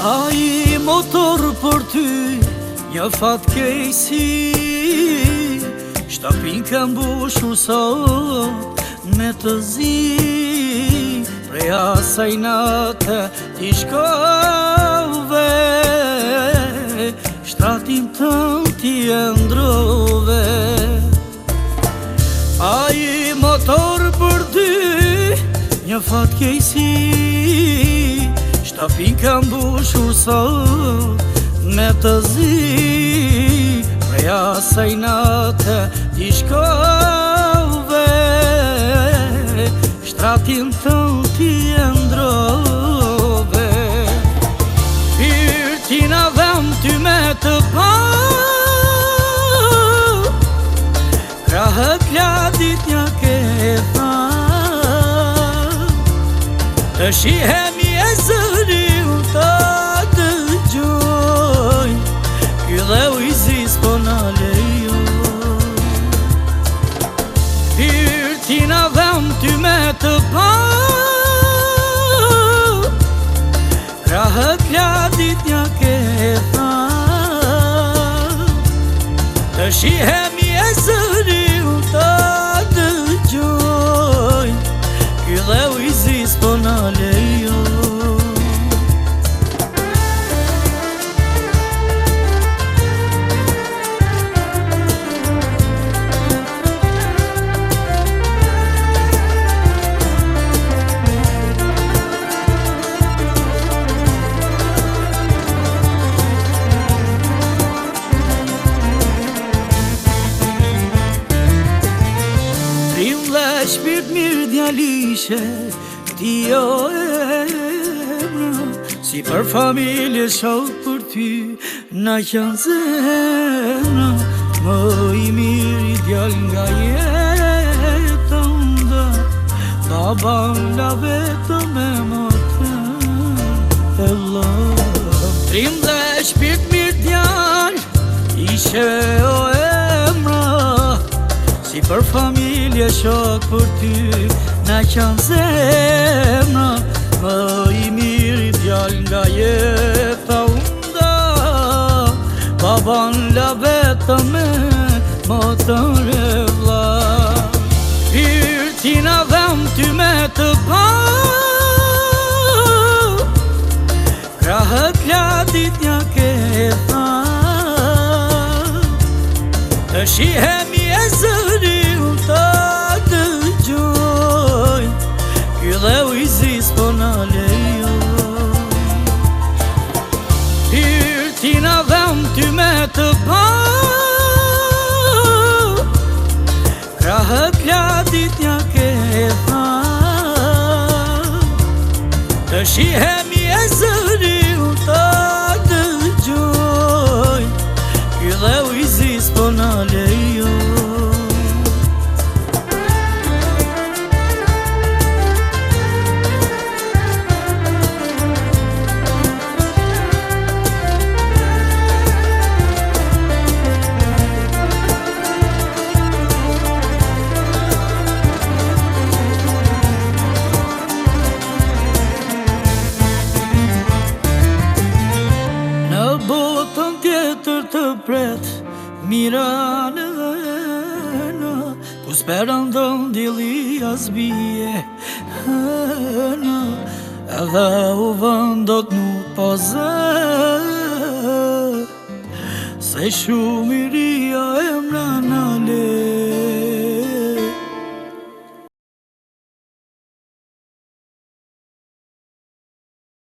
A I motor për ty, një fatkejsi, shtapin ka mbushur sot me të zi. Prej asaj nate t'i shkove, shtratin tëm t'i ndrove. A I motor për ty, një fatkejsi, shtapin ka mbushur sot me të zi. Prej asaj nate t'i shkove, shtratin tëm t'i ndrove. Pyrtina dhem ty me të pa, krahët ladit një ke tha. Të shihemi e zërim të dëgjoj, ky dhe ujzis po në lejo. Pyrtina dhem ty me të pa, krahët ladit një ke tha. Të shihemi e zërim të dëgjoj, ky dhe ujzis po në lejo. Shpirt mirë djalishe, ti o emra, si për familje shok për ty, na qënë zemra. Më I mirë I djall nga jetën da, baban la vetëm e motën e vllë. Trim dhe shpirt mirë djall, ishe o emra, si për familje shok për ty, na qënë zemra. Më I mirë I djall nga jeta unda, baban la vetëm me motën e vlla. Pyrtina dhem ty me të pa, krahët ladit një ke tha. Të shihemi e zërim të dëgjoj, ky dhe ujzis po në lejo. Pyrtina dhem ty me të pa, krahët ladit një ke tha. Të shihemi e zërim të dëgjoj, ky dhe ujzis po në lejo. Botën tjetër të pret mirane, ku s'peran dhëm dili as bie. Edhe u vëndot nuk po zë, se shumë I ria emra